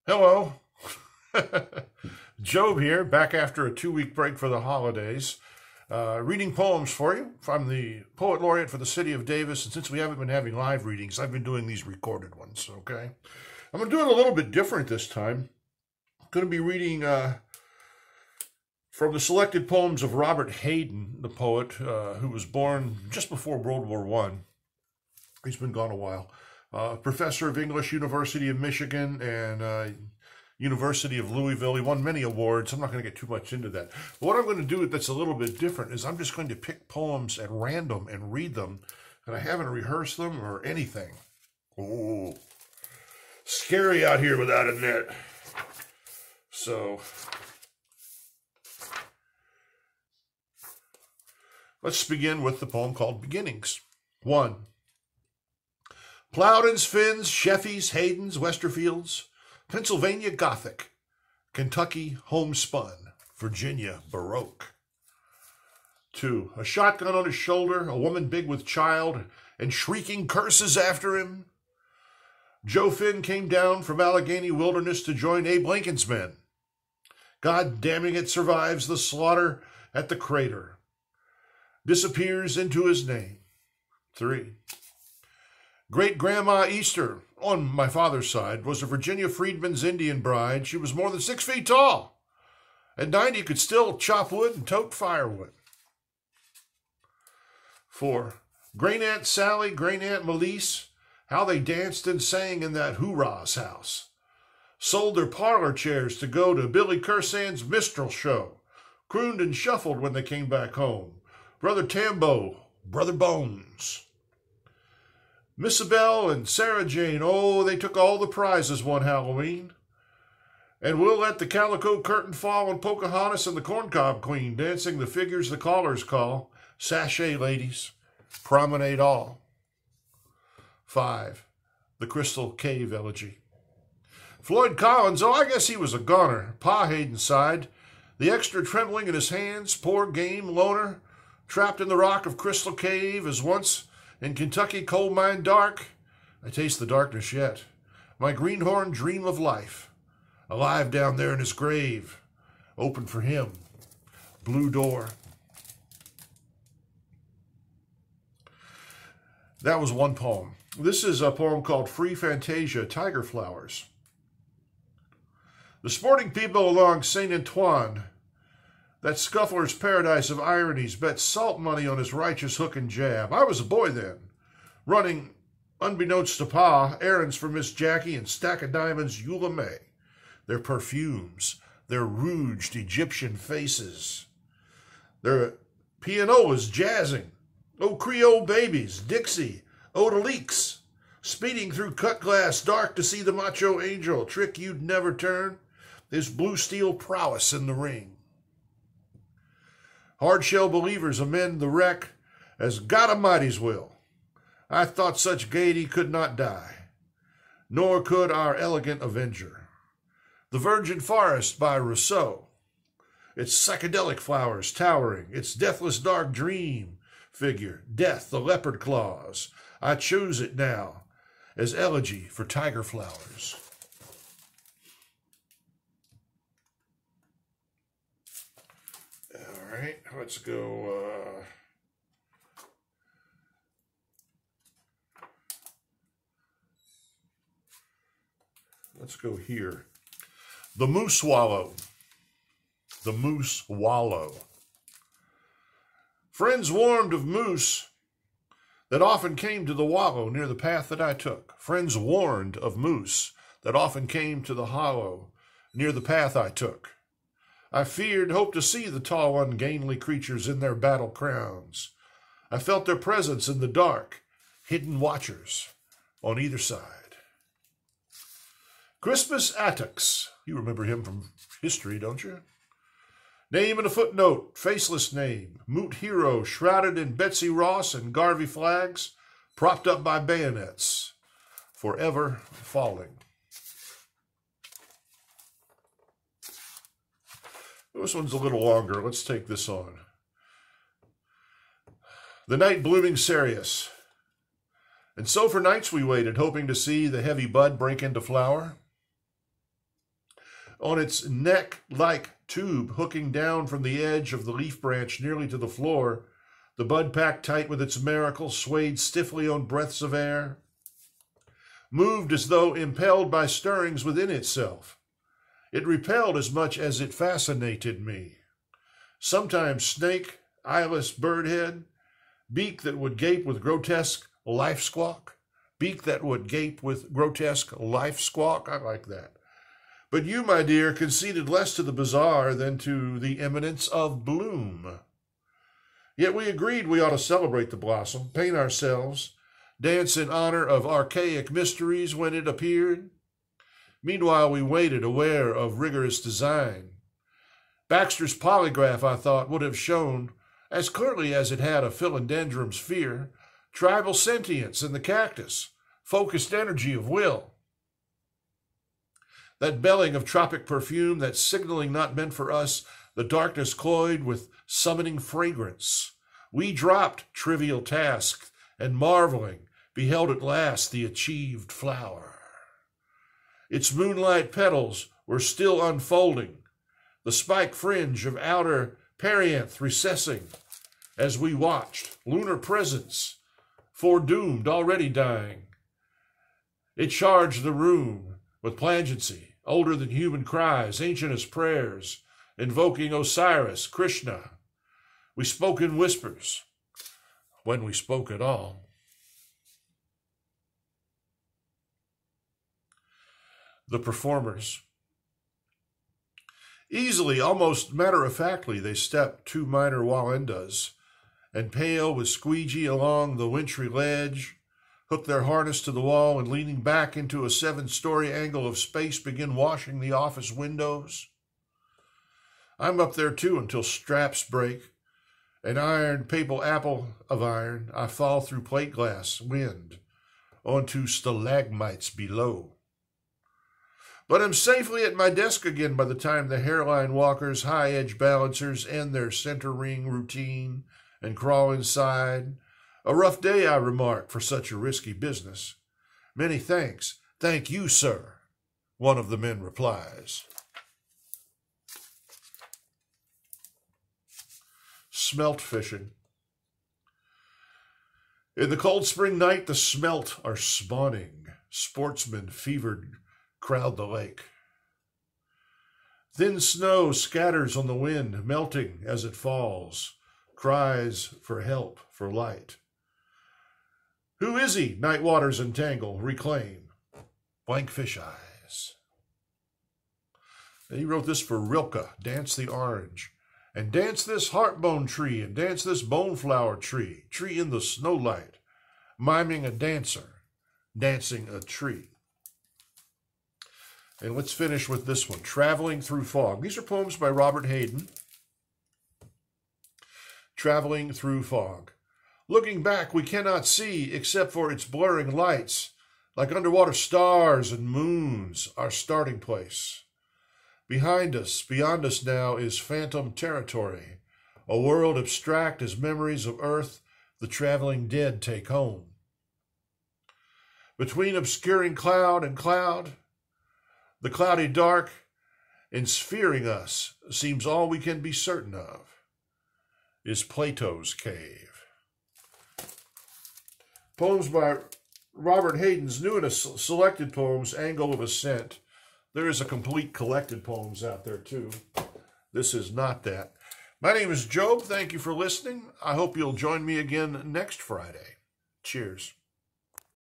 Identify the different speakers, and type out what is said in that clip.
Speaker 1: Hello, Job here, back after a 2-week break for the holidays. Reading poems for you. I'm the Poet Laureate for the City of Davis, and since we haven't been having live readings, I've been doing these recorded ones, okay? I'm going to do it a little bit different this time. I'm going to be reading from the selected poems of Robert Hayden, the poet, who was born just before World War I. He's been gone a while. Professor of English, University of Michigan, and University of Louisville. He won many awards. I'm not going to get too much into that. But what I'm going to do that's a little bit different is I'm just going to pick poems at random and read them, and I haven't rehearsed them or anything. Oh, scary out here without a net. So let's begin with the poem called Beginnings. 1. Plowdens, Finns, Sheffies, Haydens, Westerfields, Pennsylvania Gothic, Kentucky homespun, Virginia Baroque. 2. A shotgun on his shoulder, a woman big with child, and shrieking curses after him. Joe Finn came down from Allegheny Wilderness to join Abe Lincoln's men. God damning it survives the slaughter at the crater. Disappears into his name. 3. Great-Grandma Easter, on my father's side, was a Virginia freedman's Indian bride. She was more than 6 feet tall. At 90, could still chop wood and tote firewood. 4. Great Aunt Sally, Great Aunt Melise, how they danced and sang in that hoorah's house. Sold their parlor chairs to go to Billy Cursand's minstrel show. Crooned and shuffled when they came back home. Brother Tambo, Brother Bones. Miss Abel and Sarah Jane, oh, they took all the prizes one Halloween. And we'll let the calico curtain fall on Pocahontas and the Corncob Queen, dancing the figures the callers call. Sachet ladies, promenade all. 5. The Crystal Cave Elegy. Floyd Collins, oh, I guess he was a goner. Pa Hayden sighed, the extra trembling in his hands, poor game loner, trapped in the rock of Crystal Cave as once in Kentucky coal mine dark. I taste the darkness yet. My greenhorn dream of life. Alive down there in his grave. Open for him. Blue door. That was one poem. This is a poem called Free Fantasia, Tiger Flowers. The sporting people along St. Antoine, that scuffler's paradise of ironies, bet salt money on his righteous hook and jab. I was a boy then, running, unbeknownst to Pa, errands for Miss Jackie and Stack of Diamonds Eula May. Their perfumes, their rouged Egyptian faces, their pianolas jazzing, oh Creole babies, Dixie, odalisques, speeding through cut glass dark to see the macho angel, trick you'd never turn, his blue steel prowess in the ring. Hard-shell believers amend the wreck as God Almighty's will. I thought such gaiety could not die, nor could our elegant avenger. The Virgin Forest by Rousseau, its psychedelic flowers towering, its deathless dark dream figure, death, the leopard claws. I choose it now as elegy for tiger flowers. All right, let's go. Let's go here. The Moose Wallow. The Moose Wallow. Friends warned of moose that often came to the wallow near the path that I took. Friends warned of moose that often came to the hollow near the path I took. I feared, hoped to see the tall, ungainly creatures in their battle crowns. I felt their presence in the dark, hidden watchers on either side. Crispus Attucks. You remember him from history, don't you? Name in a footnote, faceless name, moot hero shrouded in Betsy Ross and Garvey flags, propped up by bayonets, forever falling. This one's a little longer. Let's take this on. The night blooming cereus. And so for nights we waited, hoping to see the heavy bud break into flower. on its neck-like tube hooking down from the edge of the leaf branch nearly to the floor, the bud packed tight with its miracle swayed stiffly on breaths of air, moved as though impelled by stirrings within itself. It repelled as much as it fascinated me. Sometimes snake, eyeless birdhead, beak that would gape with grotesque life squawk. Beak that would gape with grotesque life squawk. I like that. But you, my dear, conceded less to the bizarre than to the imminence of bloom. Yet we agreed we ought to celebrate the blossom, paint ourselves, dance in honor of archaic mysteries when it appeared. Meanwhile, we waited, aware of rigorous design. Baxter's polygraph, I thought, would have shown, as clearly as it had a philodendron's fear, tribal sentience in the cactus, focused energy of will. That belling of tropic perfume, that signaling not meant for us, the darkness cloyed with summoning fragrance. We dropped trivial tasks and, marveling, beheld at last the achieved flower. Its moonlight petals were still unfolding, the spike fringe of outer perianth recessing as we watched, lunar presence, foredoomed, already dying. It charged the room with plangency, older than human cries, ancient as prayers, invoking Osiris, Krishna. We spoke in whispers, when we spoke at all. The performers. Easily, almost matter-of-factly, they stepped 2 minor wallendas, and pale with squeegee along the wintry ledge, hooked their harness to the wall, and leaning back into a 7-story angle of space, begin washing the office windows. I'm up there too until straps break. An iron papal apple of iron, I fall through plate glass, wind, onto stalagmites below. But I'm safely at my desk again by the time the hairline walkers, high-edge balancers end their center ring routine and crawl inside. A rough day, I remark, for such a risky business. Many thanks. Thank you, sir, one of the men replies. Smelt fishing. In the cold spring night, the smelt are spawning. Sportsmen, fevered, crowd the lake. Thin snow scatters on the wind, melting as it falls. Cries for help, for light. Who is he? Night waters entangle, reclaim. Blank fish eyes. And he wrote this for Rilke, Dance the Orange. And dance this heartbone tree, and dance this boneflower tree, tree in the snowlight, miming a dancer, dancing a tree. And let's finish with this one, Traveling Through Fog. These are poems by Robert Hayden. Traveling Through Fog. Looking back, we cannot see, except for its blurring lights, like underwater stars and moons, our starting place. Behind us, beyond us now, is phantom territory, a world abstract as memories of earth the traveling dead take home. Between obscuring cloud and cloud, the cloudy dark ensphering us seems all we can be certain of is Plato's cave. Poems by Robert Hayden's new and selected poems, Angle of Ascent. There is a complete collected poems out there too. This is not that. My name is Job. Thank you for listening. I hope you'll join me again next Friday. Cheers.